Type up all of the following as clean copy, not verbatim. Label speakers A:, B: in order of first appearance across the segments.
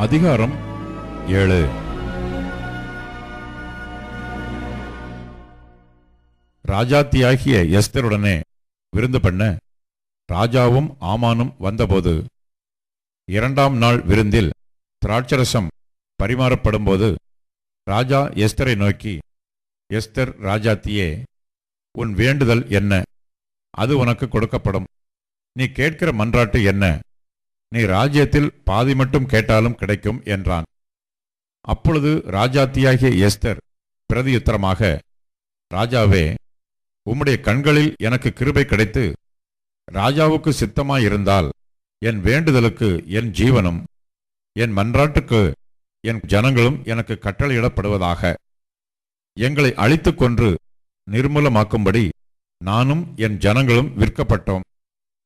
A: அதிகாரம் 7. ராஜாத்தியாகிய எஸ்தருடனே விருந்து பண்ண ராஜாவும் ஆமானும் வந்தபோது, 2ஆம் நாள் விருந்தில் திராட்சரசம் பரிமாறப்படும்போது ராஜா எஸ்தரை நோக்கி, எஸ்தர் ராஜாத்தியே, உன் வேண்டுதல் என்ன? அது உனக்கு கொடுக்கப்படும். நீ கேட்கிற மன்றாட்டு என்ன? நீ ராஜ்யத்தில் பாதி மட்டும் கேட்டாலும் கிடைக்கும் என்றான். அப்பொழுது ராஜாத்தியாகிய எஸ்தர் பிரதியுத்தரமாக, ராஜாவே, உம்முடைய கண்களில் எனக்கு கிருபை கிடைத்து ராஜாவுக்கு சித்தமாயிருந்தால் என் வேண்டுதலுக்கு என் ஜீவனும் என் மன்றாட்டுக்கு என் ஜனங்களும் எனக்கு கட்டளையிடப்படுவதாக. எங்களை அழித்துக் கொன்று நிர்மூலமாக்கும்படி நானும் என் ஜனங்களும் விற்கப்பட்டோம்.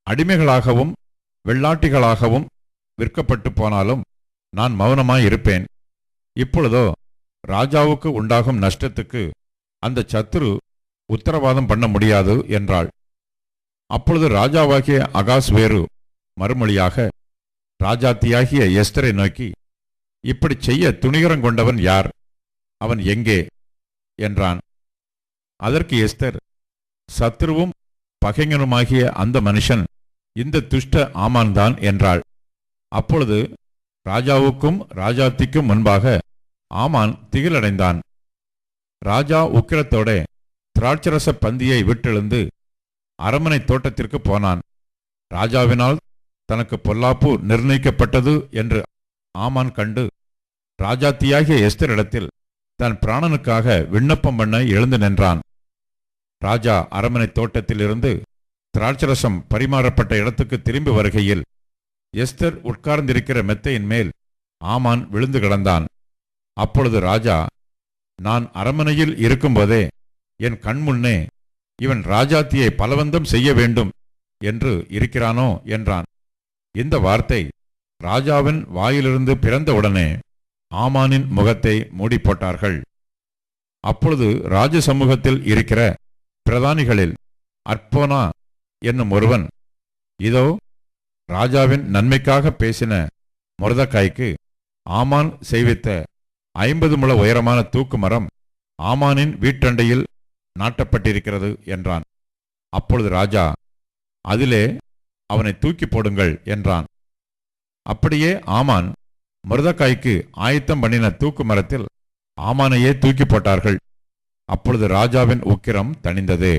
A: அடிமைகளாகவும் வெள்ளாட்டிகளாகவும் விற்கப்பட்டு போனாலும் நான் மௌனமாயிருப்பேன். இப்பொழுதோ ராஜாவுக்கு உண்டாகும் நஷ்டத்துக்கு அந்த சத்துரு உத்தரவாதம் பண்ண முடியாது என்றாள். அப்பொழுது ராஜாவாகிய அகாஸ்வேரு மறுமொழியாக ராஜாத்தியாகிய எஸ்தரை நோக்கி, இப்படி செய்ய துணிகரங்கொண்டவன் யார்? அவன் எங்கே என்றான். அதற்கு எஸ்தர், சத்துருவும் பகைஞனுமாகிய அந்த மனுஷன் இந்த துஷ்ட ஆமான்தான் என்றாள். அப்பொழுது ராஜாவுக்கும் ராஜாத்திக்கும் முன்பாக ஆமான் திகிலடைந்தான். ராஜா உக்கிரத்தோட திராட்சரச பந்தியை விட்டெழுந்து அரமனை தோட்டத்திற்கு போனான். ராஜாவினால் தனக்கு பொல்லாப்பு நிர்ணயிக்கப்பட்டது என்று ஆமான் கண்டு ராஜாத்தியாகிய எஸ்தரிடத்தில் தன் பிராணனுக்காக விண்ணப்பம் பண்ண எழுந்து நின்றான். ராஜா அரமனை தோட்டத்திலிருந்து திராட்சரசம் பரிமாறப்பட்ட இடத்துக்கு திரும்பி வருகையில் எஸ்தர் உட்கார்ந்திருக்கிற மெத்தையின் மேல் ஆமான் விழுந்து கிடந்தான். அப்பொழுது ராஜா, நான் அரமனையில் இருக்கும்போதே என் கண்முன்னே இவன் ராஜாத்தியை பலவந்தம் செய்ய வேண்டும் என்று இருக்கிறானோ என்றான். இந்த வார்த்தை ராஜாவின் வாயிலிருந்து பிறந்தவுடனே ஆமானின் முகத்தை மூடி போட்டார்கள். அப்பொழுது ராஜ சமூகத்தில் இருக்கிற பிரதானிகளில் அர்ப்போனா என்னும் ஒருவன், இதோ ராஜாவின் நன்மைக்காக பேசின மொர்தெகாய்க்கு ஆமான் செய்வித்த 50 முழ உயரமான தூக்கு மரம் ஆமானின் வீட்டண்டையில் நாட்டப்பட்டிருக்கிறது என்றான். அப்பொழுது ராஜா, அதிலே அவனை தூக்கி போடுங்கள் என்றான். அப்படியே ஆமான் மொர்தெகாய்க்கு ஆயத்தம் பண்ணின தூக்கு மரத்தில் ஆமானையே தூக்கி போட்டார்கள். அப்பொழுது ராஜாவின் உக்கிரம் தணிந்தது.